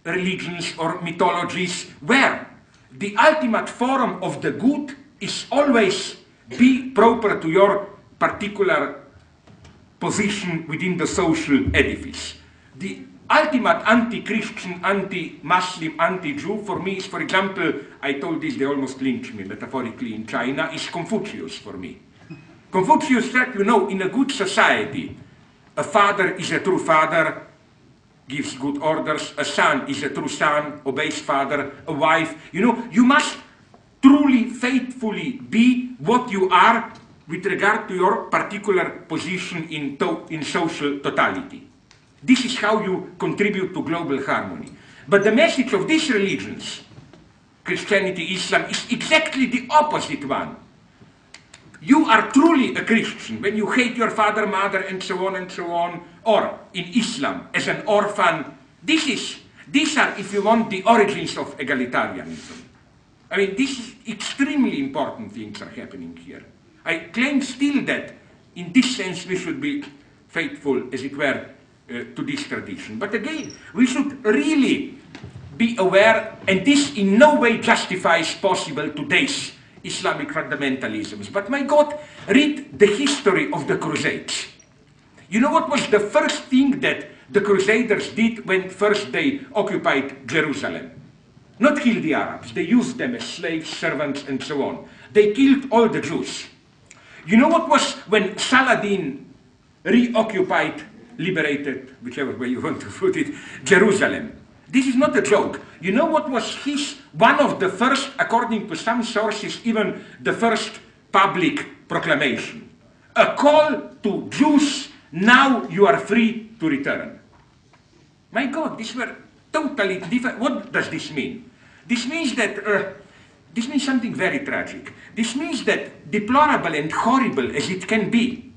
religions or mythologies where the ultimate form of the good is always be proper to your particular position within the social edifice. The ultimate anti-Christian, anti-Muslim, anti-Jew for me is, for example, I told this, they almost lynched me metaphorically in China, is Confucius for me. Confucius said, you know, in a good society, a father is a true father, gives good orders, a son is a true son, obeys father, a wife. You know, you must truly, faithfully be what you are with regard to your particular position in social totality. This is how you contribute to global harmony. But the message of these religions, Christianity, Islam, is exactly the opposite one. You are truly a Christian when you hate your father, mother, and so on, or in Islam, as an orphan. These are, if you want, the origins of egalitarianism. I mean, this is extremely important things are happening here. I claim still that, in this sense, we should be faithful, as it were, to this tradition. But again, we should really be aware, and this in no way justifies possible today's Islamic fundamentalisms. But my God, read the history of the Crusades. You know what was the first thing that the Crusaders did when first they occupied Jerusalem? Not kill the Arabs. They used them as slaves, servants, and so on. They killed all the Jews. You know what was when Saladin reoccupied, liberated, whichever way you want to put it, Jerusalem? This is not a joke. You know what was one of the first, according to some sources, even the first public proclamation? A call to Jews, now you are free to return. My God, these were totally different. What does this mean? This means that, this means something very tragic. This means that, deplorable and horrible as it can be,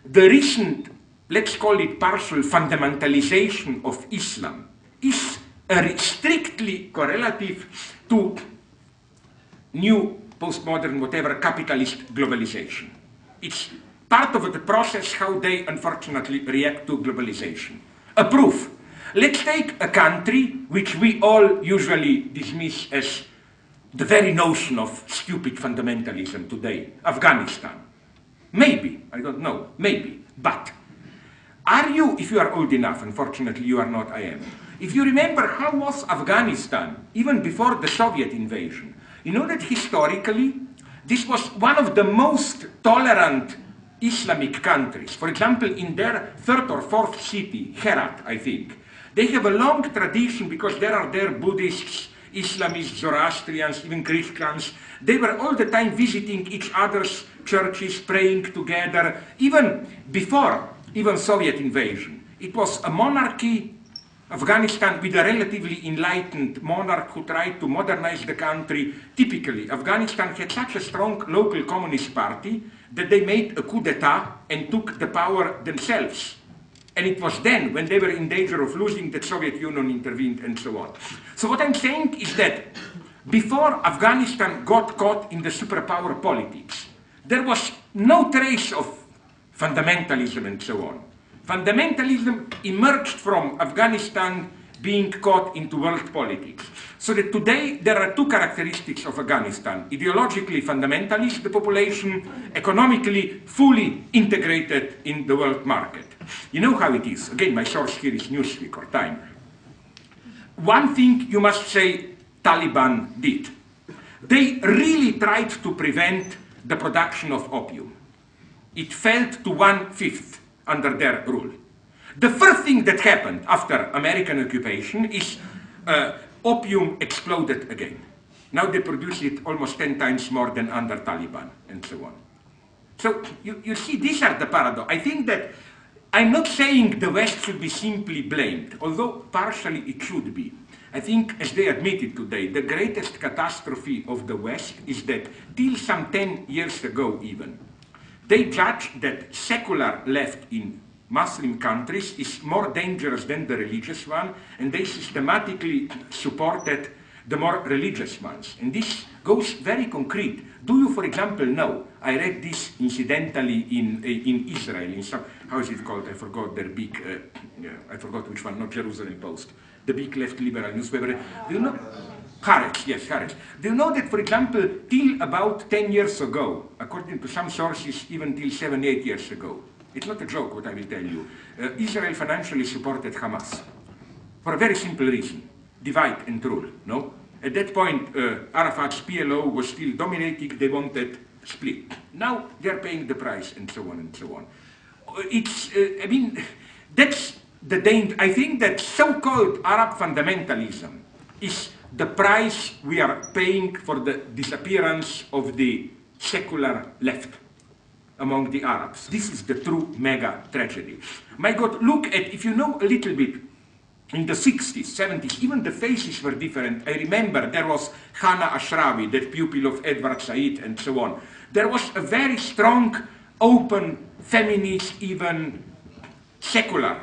the recent, let's call it partial fundamentalization of Islam is strictly correlative to new postmodern, whatever, capitalist globalization. It's part of the process how they unfortunately react to globalization. A proof. Let's take a country which we all usually dismiss as the very notion of stupid fundamentalism today, Afghanistan. Maybe, I don't know, maybe, but are you, if you are old enough, unfortunately you are not, I am, if you remember how was Afghanistan even before the Soviet invasion, you know that historically this was one of the most tolerant Islamic countries. For example, in their third or fourth city, Herat, I think, they have a long tradition because there are Buddhists, Islamists, Zoroastrians, even Christians. They were all the time visiting each other's churches, praying together, even before even Soviet invasion. It was a monarchy, Afghanistan, with a relatively enlightened monarch who tried to modernize the country. Typically, Afghanistan had such a strong local communist party that they made a coup d'etat and took the power themselves. And it was then, when they were in danger of losing, that Soviet Union intervened and so on. So what I'm saying is that before Afghanistan got caught in the superpower politics, there was no trace of fundamentalism and so on. Fundamentalism emerged from Afghanistan being caught into world politics. So that today there are two characteristics of Afghanistan. Ideologically fundamentalist, the population, economically fully integrated in the world market. You know how it is. Again, my source here is Newsweek or Time. One thing you must say Taliban did. They really tried to prevent the production of opium. It failed to 1/5 under their rule. The first thing that happened after American occupation is opium exploded again. Now they produce it almost 10 times more than under Taliban and so on. So you see, these are the paradox. I think that I'm not saying the West should be simply blamed, although partially it should be. I think, as they admitted today, the greatest catastrophe of the West is that till some 10 years ago even, they judged that secular left in Muslim countries is more dangerous than the religious one, and they systematically supported the more religious ones. And this goes very concrete. Do you, for example, know, I read this incidentally in Israel, in some, how is it called? I forgot their big, I forgot which one, not Jerusalem Post. the big left liberal newspaper. Do you know? Haaretz, yes, Haaretz. Do you know that, for example, till about 10 years ago, according to some sources, even till 7, 8 years ago, it's not a joke what I will tell you, Israel financially supported Hamas for a very simple reason: divide and rule. No? At that point, Arafat's PLO was still dominating. They wanted split. Now they're paying the price, and so on and so on. I mean, that's the danger. I think that so-called Arab fundamentalism is the price we are paying for the disappearance of the secular left among the Arabs. This is the true mega tragedy. My God, look at, if you know a little bit, in the 60s, 70s, even the faces were different. I remember there was Hannah Ashrawi, that pupil of Edward Said, and so on. There was a very strong, open, feminist, even secular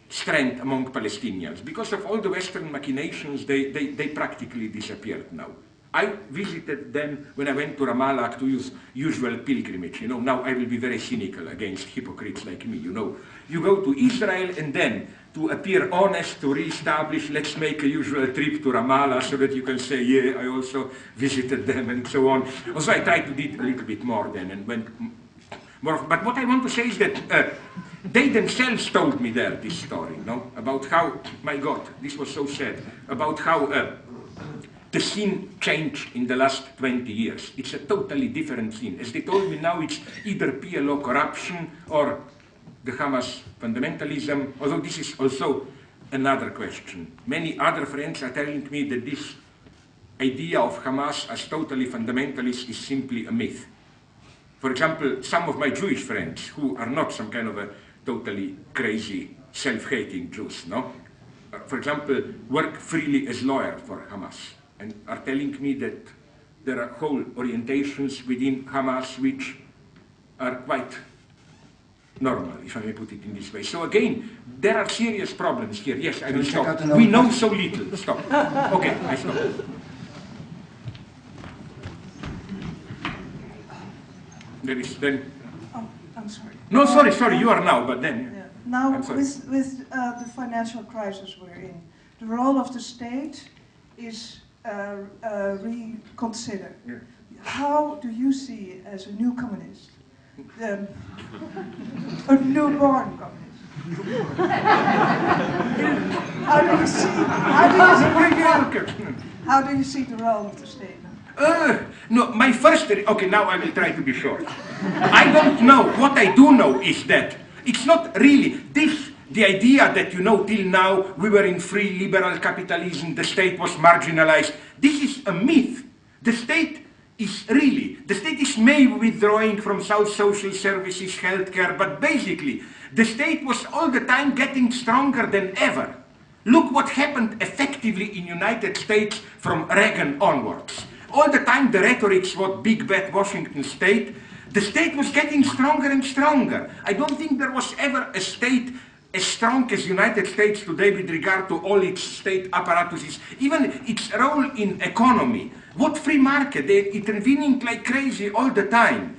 strength among Palestinians. Because of all the Western machinations, they practically disappeared now. I visited them when I went to Ramallah to use usual pilgrimage. You know, now I will be very cynical against hypocrites like me. You know, you go to Israel and then to appear honest, to re-establish, let's make a usual trip to Ramallah so that you can say, yeah, I also visited them and so on. Also, I tried to do a little bit more then and went more. But what I want to say is that they themselves told me there this story, no, about how, my God, this was so sad, about how the scene changed in the last 20 years. It's a totally different scene. As they told me now, it's either PLO corruption or the Hamas fundamentalism, although this is also another question. Many other friends are telling me that this idea of Hamas as totally fundamentalist is simply a myth. For example, some of my Jewish friends, who are not some kind of a totally crazy, self-hating Jews, no? For example, work freely as lawyer for Hamas, and are telling me that there are whole orientations within Hamas which are quite normal, if I may put it in this way. So again, there are serious problems here. Yes, I will stop. We know so little. Stop. Okay, I stop. There is then... Oh, I'm sorry. No, sorry, you are now, but then... Yeah. Now, with the financial crisis we're in, the role of the state is reconsidered. Yeah. How do you see, as a new communist, a newborn communist, how do you see the role of the state now? No, my first... Okay, now I will try to be short. I don't know. What I do know is that it's not really this... The idea that, you know, till now we were in free liberal capitalism, the state was marginalized. This is a myth. The state is maybe withdrawing from social services, healthcare, but basically the state was all the time getting stronger than ever. Look what happened effectively in United States from Reagan onwards. All the time the rhetoric was big bad Washington state. The state was getting stronger and stronger. I don't think there was ever a state as strong as United States today with regard to all its state apparatuses, even its role in economy. What free market? They're intervening like crazy all the time,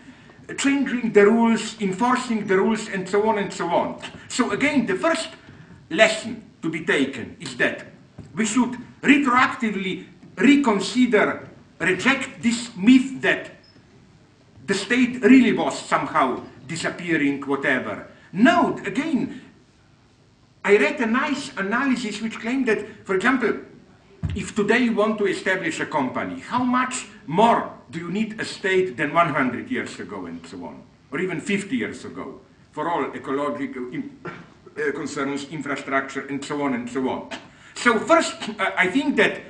changing the rules, enforcing the rules, and so on and so on. So again, the first lesson to be taken is that we should retroactively reconsider, reject this myth that the state really was somehow disappearing, whatever. No, again, I read a nice analysis which claimed that, for example, if today you want to establish a company, how much more do you need a state than 100 years ago and so on, or even 50 years ago, for all ecological concerns, infrastructure, and so on and so on. So first, I think that,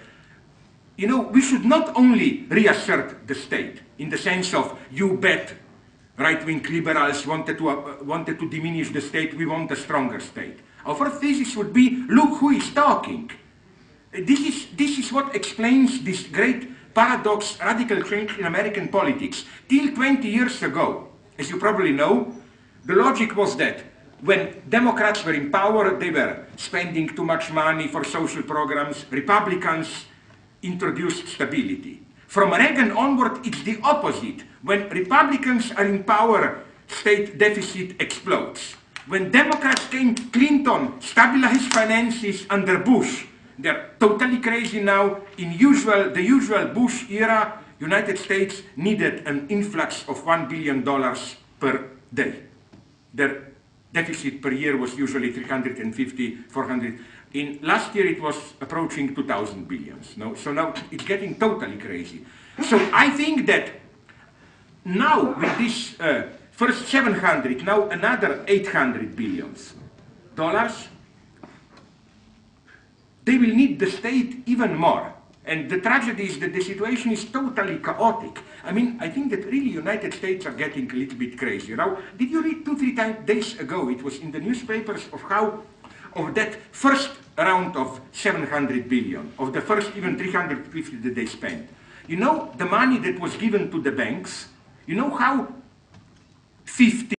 you know, we should not only reassert the state in the sense of, you bet, right-wing liberals wanted to diminish the state, we want a stronger state. Our first thesis would be, look who is talking. This is what explains this great paradox, radical change in American politics. Till 20 years ago, as you probably know, the logic was that when Democrats were in power, they were spending too much money for social programs. Republicans introduced stability. From Reagan onward, it's the opposite. When Republicans are in power, state deficit explodes. When Democrats came, Clinton stabilized finances under Bush. They're totally crazy now. In the usual Bush era, United States needed an influx of $1 billion per day. Their deficit per year was usually 350, 400. In last year, it was approaching 2,000 billions. No? So now it's getting totally crazy. So I think that now with this first 700, now another 800 billions dollars, they will need the state even more. And the tragedy is that the situation is totally chaotic. I mean, I think that really United States are getting a little bit crazy. Now, did you read 2-3 days ago, it was in the newspapers of how, of that first round of 700 billion, of the first even 350 that they spent. You know, the money that was given to the banks, you know how 50